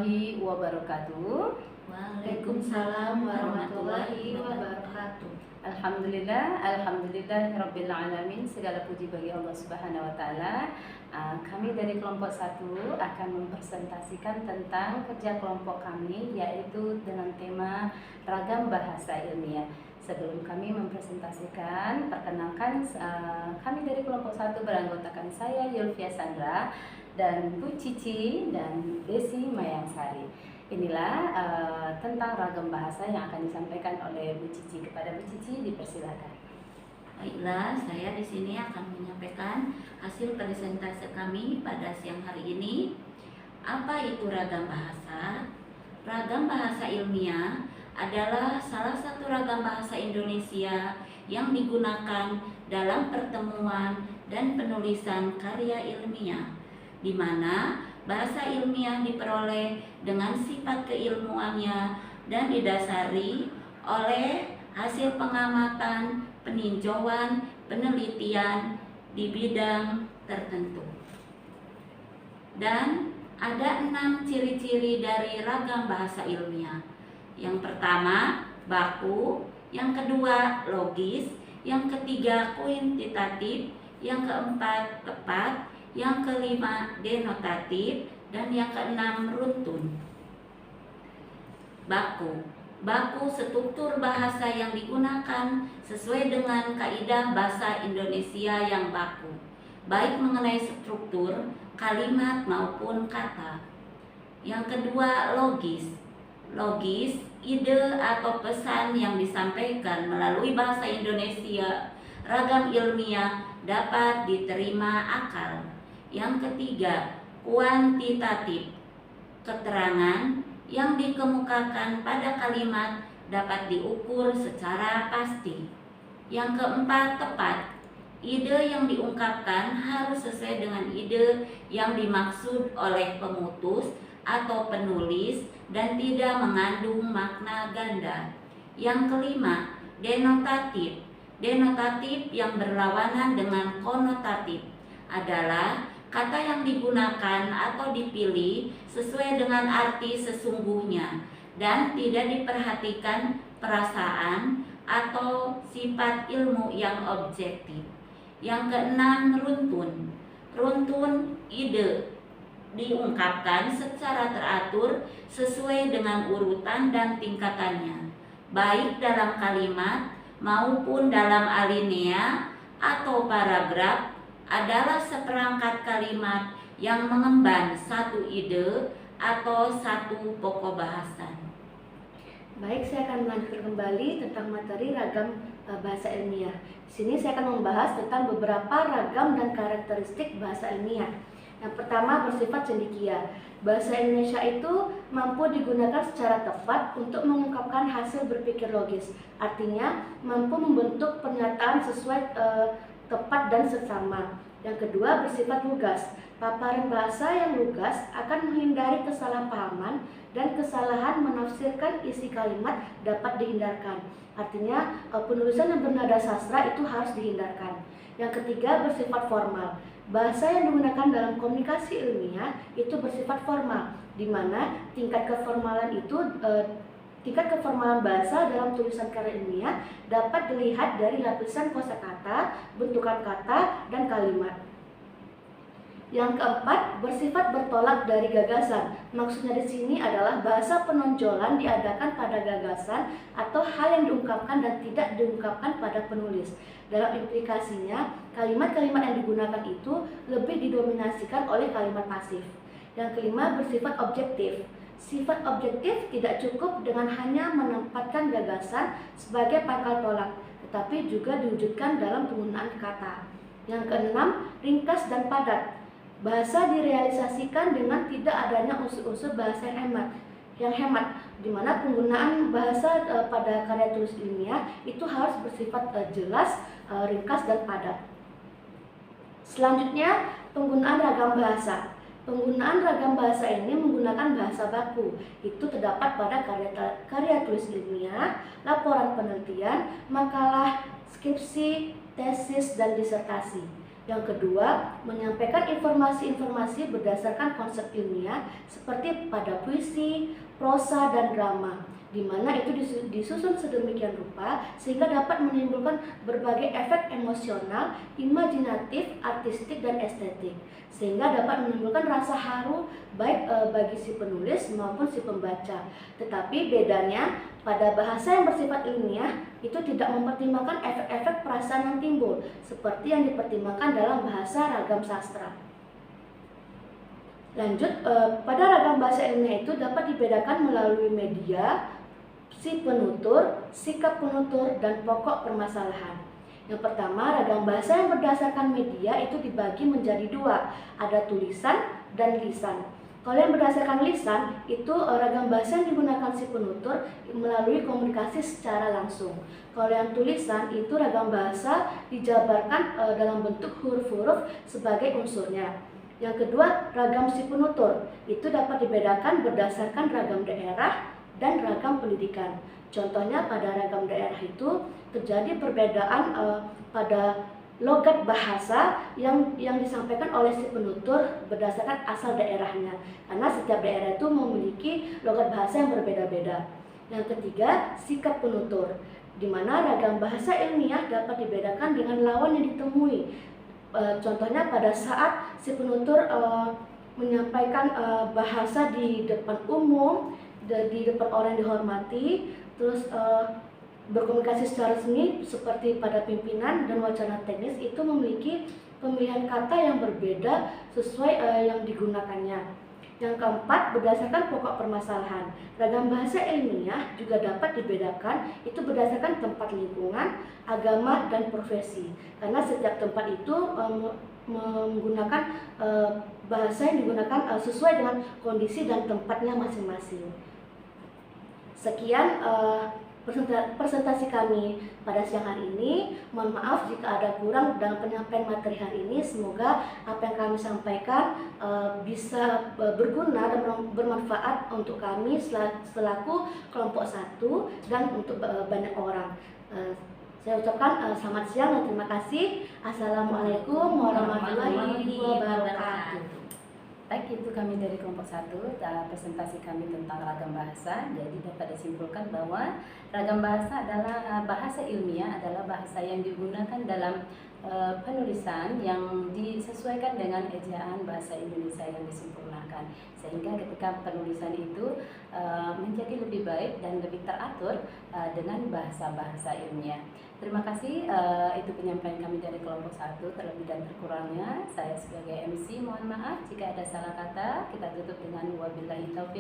warahmatullahi wabarakatuh. Waalaikumsalam warahmatullahi wabarakatuh. Alhamdulillah Rabbil Alamin. Segala puji bagi Allah Subhanahu wa Ta'ala. Kami dari kelompok 1 akan mempresentasikan tentang kerja kelompok kami, yaitu dengan tema ragam bahasa ilmiah. Sebelum kami mempresentasikan, perkenalkan kami dari kelompok 1 beranggotakan saya Yulvia Sandra dan Bu Cici dan Desi Mayangsari. Inilah tentang ragam bahasa yang akan disampaikan oleh Bu Cici. Kepada Bu Cici dipersilakan. Baiklah, saya di sini akan menyampaikan hasil presentasi kami pada siang hari ini. Apa itu ragam bahasa? Ragam bahasa ilmiah adalah salah satu ragam bahasa Indonesia yang digunakan dalam pertemuan dan penulisan karya ilmiah, di mana bahasa ilmiah diperoleh dengan sifat keilmuannya dan didasari oleh hasil pengamatan, peninjauan, penelitian di bidang tertentu. Dan ada 6 ciri-ciri dari ragam bahasa ilmiah. Yang pertama, baku. Yang kedua, logis. Yang ketiga, kuantitatif. Yang keempat, tepat. Yang kelima, denotatif. Dan yang keenam, runtun. Baku. Baku struktur bahasa yang digunakan sesuai dengan kaidah bahasa Indonesia yang baku, baik mengenai struktur, kalimat maupun kata. Yang kedua, logis. Logis, ide atau pesan yang disampaikan melalui bahasa Indonesia ragam ilmiah dapat diterima akal. Yang ketiga, kuantitatif. Keterangan yang dikemukakan pada kalimat dapat diukur secara pasti. Yang keempat, tepat. Ide yang diungkapkan harus sesuai dengan ide yang dimaksud oleh pemutus atau penulis dan tidak mengandung makna ganda. Yang kelima, denotatif. Denotatif yang berlawanan dengan konotatif adalah kata yang digunakan atau dipilih sesuai dengan arti sesungguhnya dan tidak diperhatikan perasaan atau sifat ilmu yang objektif. Yang keenam, runtun. Runtun, ide diungkapkan secara teratur sesuai dengan urutan dan tingkatannya, baik dalam kalimat maupun dalam alinea atau paragraf, adalah seperangkat kalimat yang mengemban satu ide atau satu pokok bahasan. Baik, saya akan melanjutkan kembali tentang materi ragam bahasa ilmiah. Di sini saya akan membahas tentang beberapa ragam dan karakteristik bahasa ilmiah. Yang pertama, bersifat cendekia. Bahasa Indonesia itu mampu digunakan secara tepat untuk mengungkapkan hasil berpikir logis. Artinya, mampu membentuk pernyataan sesuai tepat dan seksama. Yang kedua, bersifat lugas. Paparan bahasa yang lugas akan menghindari kesalahpahaman dan kesalahan menafsirkan isi kalimat dapat dihindarkan. Artinya, penulisan yang bernada sastra itu harus dihindarkan. Yang ketiga, bersifat formal. Bahasa yang digunakan dalam komunikasi ilmiah itu bersifat formal, di mana tingkat keformalan bahasa dalam tulisan karya ilmiah dapat dilihat dari lapisan kosakata, bentukan kata, dan kalimat. Yang keempat, bersifat bertolak dari gagasan. Maksudnya di sini adalah bahasa penonjolan diadakan pada gagasan atau hal yang diungkapkan dan tidak diungkapkan pada penulis. Dalam implikasinya, kalimat-kalimat yang digunakan itu lebih didominasikan oleh kalimat pasif. Yang kelima, bersifat objektif. Sifat objektif tidak cukup dengan hanya menempatkan gagasan sebagai pangkal tolak, tetapi juga diwujudkan dalam penggunaan kata. Yang keenam, ringkas dan padat. Bahasa direalisasikan dengan tidak adanya unsur-unsur bahasa yang hemat, di mana penggunaan bahasa pada karya tulis ilmiah itu harus bersifat jelas, ringkas, dan padat. Selanjutnya, penggunaan ragam bahasa. Penggunaan ragam bahasa ini menggunakan bahasa baku. Itu terdapat pada karya tulis ilmiah, laporan penelitian, makalah, skripsi, tesis, dan disertasi. Yang kedua, menyampaikan informasi-informasi berdasarkan konsep ilmiah seperti pada puisi, prosa, dan drama, di mana itu disusun sedemikian rupa sehingga dapat menimbulkan berbagai efek emosional, imajinatif, artistik, dan estetik, sehingga dapat menimbulkan rasa haru baik bagi si penulis maupun si pembaca. Tetapi bedanya pada bahasa yang bersifat ilmiah itu tidak mempertimbangkan efek-efek perasaan yang timbul seperti yang dipertimbangkan dalam bahasa ragam sastra. Lanjut, pada ragam bahasa ilmiah itu dapat dibedakan melalui media, si penutur, sikap penutur, dan pokok permasalahan. Yang pertama, ragam bahasa yang berdasarkan media itu dibagi menjadi dua, ada tulisan dan lisan. Kalau yang berdasarkan lisan, itu ragam bahasa yang digunakan si penutur melalui komunikasi secara langsung. Kalau yang tulisan, itu ragam bahasa dijabarkan dalam bentuk huruf-huruf sebagai unsurnya. Yang kedua, ragam si penutur, itu dapat dibedakan berdasarkan ragam daerah dan ragam pendidikan. Contohnya pada ragam daerah itu terjadi perbedaan pada logat bahasa yang disampaikan oleh si penutur berdasarkan asal daerahnya, karena setiap daerah itu memiliki logat bahasa yang berbeda-beda. Yang ketiga, sikap penutur, di mana ragam bahasa ilmiah dapat dibedakan dengan lawan yang ditemui. Contohnya pada saat si penutur menyampaikan bahasa di depan umum, di depan orang yang dihormati, terus berkomunikasi secara seni seperti pada pimpinan dan wacana teknis itu memiliki pemilihan kata yang berbeda sesuai yang digunakannya. Yang keempat, berdasarkan pokok permasalahan. Ragam bahasa ilmiah juga dapat dibedakan itu berdasarkan tempat lingkungan, agama, dan profesi. Karena setiap tempat itu menggunakan bahasa yang digunakan sesuai dengan kondisi dan tempatnya masing-masing. Sekian presentasi kami pada siang hari ini. Mohon maaf jika ada kurang dalam penyampaian materi hari ini. Semoga apa yang kami sampaikan bisa berguna dan bermanfaat untuk kami selaku kelompok 1 dan untuk banyak orang. Saya ucapkan selamat siang dan terima kasih. Assalamualaikum warahmatullahi wabarakatuh. Baik, itu kami dari kelompok 1, presentasi kami tentang ragam bahasa. Jadi dapat disimpulkan bahwa ragam bahasa adalah bahasa ilmiah, adalah bahasa yang digunakan dalam penulisan yang disesuaikan dengan ejaan bahasa Indonesia yang disempurnakan, sehingga ketika penulisan itu menjadi lebih baik dan lebih teratur dengan bahasa-bahasa ilmiah. Terima kasih, itu penyampaian kami dari kelompok 1. Terlebih dan terkurangnya saya sebagai MC mohon maaf jika ada salah kata. Kita tutup dengan wabillahi taufiq.